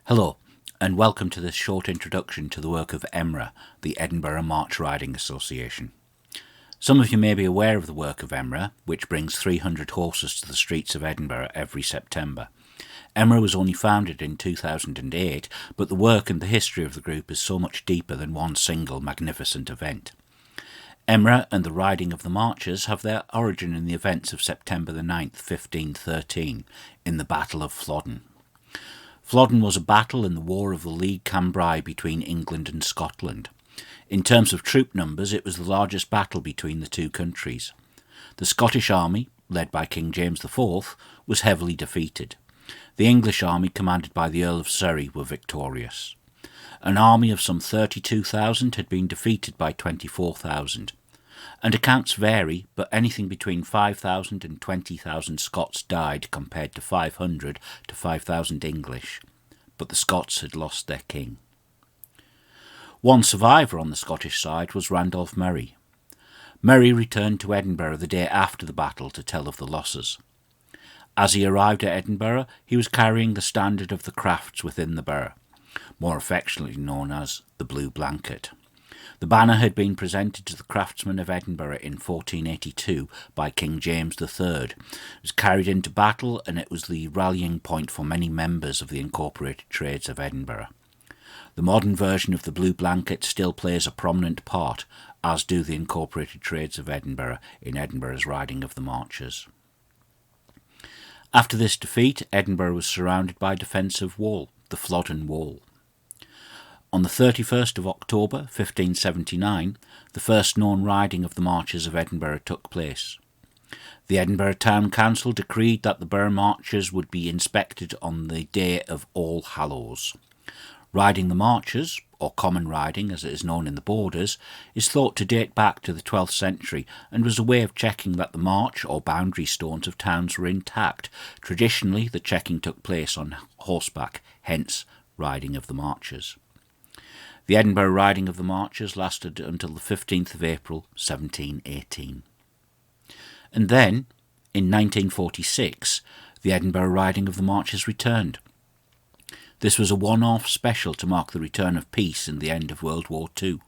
Hello, and welcome to this short introduction to the work of EMRA, the Edinburgh March Riding Association. Some of you may be aware of the work of EMRA, which brings 300 horses to the streets of Edinburgh every September. EMRA was only founded in 2008, but the work and the history of the group is so much deeper than one single magnificent event. EMRA and the riding of the marches have their origin in the events of September the 9th, 1513, in the Battle of Flodden. Flodden was a battle in the War of the League Cambrai between England and Scotland. In terms of troop numbers, it was the largest battle between the two countries. The Scottish army, led by King James IV, was heavily defeated. The English army, commanded by the Earl of Surrey, were victorious. An army of some 32,000 had been defeated by 24,000. And accounts vary, but anything between 5,000 and 20,000 Scots died compared to 500 to 5,000 English. But the Scots had lost their king. One survivor on the Scottish side was Randolph Murray. Murray returned to Edinburgh the day after the battle to tell of the losses. As he arrived at Edinburgh, he was carrying the standard of the crafts within the borough, more affectionately known as the Blue Blanket. The banner had been presented to the craftsmen of Edinburgh in 1482 by King James III. It was carried into battle, and it was the rallying point for many members of the Incorporated Trades of Edinburgh. The modern version of the Blue Blanket still plays a prominent part, as do the Incorporated Trades of Edinburgh in Edinburgh's riding of the marches. After this defeat, Edinburgh was surrounded by a defensive wall, the Flodden Wall. On the 31st of October 1579, the first known riding of the marches of Edinburgh took place. The Edinburgh Town Council decreed that the borough marches would be inspected on the day of All Hallows. Riding the marches, or common riding as it is known in the Borders, is thought to date back to the 12th century and was a way of checking that the march or boundary stones of towns were intact. Traditionally, the checking took place on horseback, hence riding of the marches. The Edinburgh riding of the marches lasted until the 15th of April 1718. And then, in 1946, the Edinburgh riding of the marches returned. This was a one-off special to mark the return of peace and the end of World War II.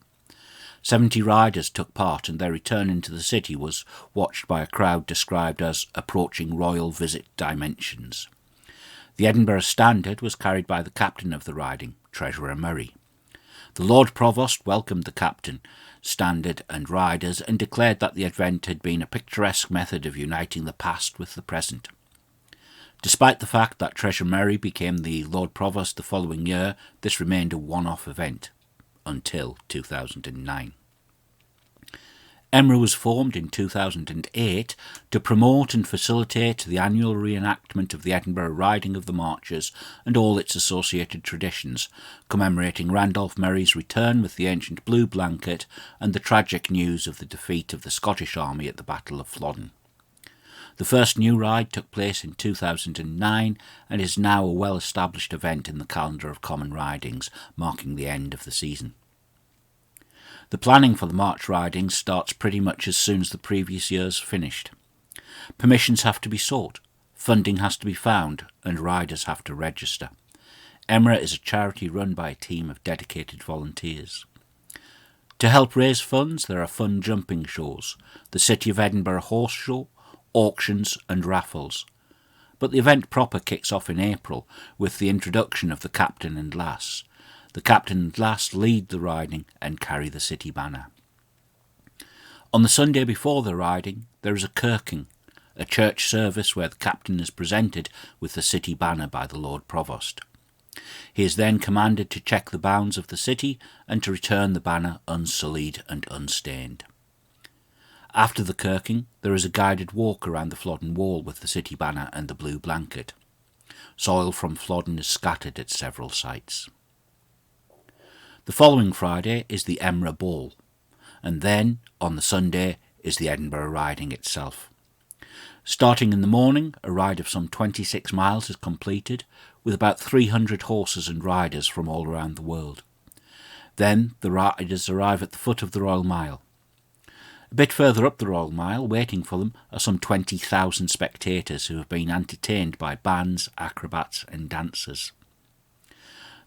70 riders took part, and their return into the city was watched by a crowd described as approaching royal visit dimensions. The Edinburgh standard was carried by the captain of the riding, Treasurer Murray. The Lord Provost welcomed the captain, standard and riders and declared that the event had been a picturesque method of uniting the past with the present. Despite the fact that Treasurer Murray became the Lord Provost the following year, this remained a one-off event until 2009. EMRA was formed in 2008 to promote and facilitate the annual reenactment of the Edinburgh riding of the marches and all its associated traditions, commemorating Randolph Murray's return with the ancient Blue Blanket and the tragic news of the defeat of the Scottish army at the Battle of Flodden. The first new ride took place in 2009 and is now a well-established event in the calendar of common ridings, marking the end of the season. The planning for the March ridings starts pretty much as soon as the previous year's finished. Permissions have to be sought, funding has to be found, and riders have to register. EMRA is a charity run by a team of dedicated volunteers. To help raise funds, there are fun jumping shows, the City of Edinburgh Horse Show, auctions and raffles. But the event proper kicks off in April with the introduction of the captain and lass. The captain and lass lead the riding and carry the city banner. On the Sunday before the riding, there is a kirking, a church service where the captain is presented with the city banner by the Lord Provost. He is then commanded to check the bounds of the city and to return the banner unsullied and unstained. After the kirking, there is a guided walk around the Flodden Wall with the city banner and the Blue Blanket. Soil from Flodden is scattered at several sites. The following Friday is the EMRA Ball, and then, on the Sunday, is the Edinburgh riding itself. Starting in the morning, a ride of some 26 miles is completed, with about 300 horses and riders from all around the world. Then the riders arrive at the foot of the Royal Mile. A bit further up the Royal Mile, waiting for them, are some 20,000 spectators who have been entertained by bands, acrobats and dancers.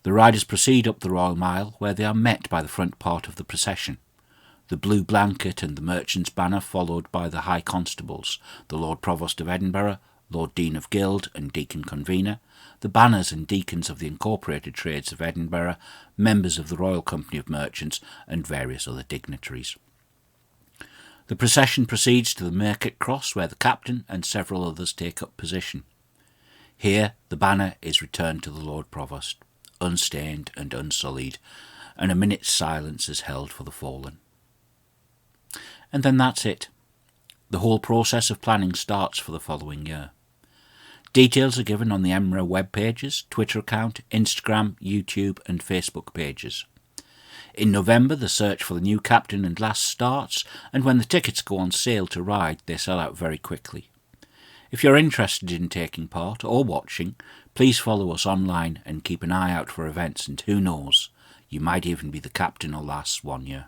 The riders proceed up the Royal Mile, where they are met by the front part of the procession. The blue blanket and the merchant's banner, followed by the High Constables, the Lord Provost of Edinburgh, Lord Dean of Guild and Deacon Convener, the banners and deacons of the Incorporated Trades of Edinburgh, members of the Royal Company of Merchants, and various other dignitaries. The procession proceeds to the Market Cross, where the captain and several others take up position. Here the banner is returned to the Lord Provost, unstained and unsullied, and a minute's silence is held for the fallen. And then that's it. The whole process of planning starts for the following year. Details are given on the EMRA web pages, Twitter account, Instagram, YouTube and Facebook pages. In November, the search for the new captain and lass starts, and when the tickets go on sale to ride, they sell out very quickly. If you're interested in taking part or watching, please follow us online and keep an eye out for events, and who knows, you might even be the captain or lass one year.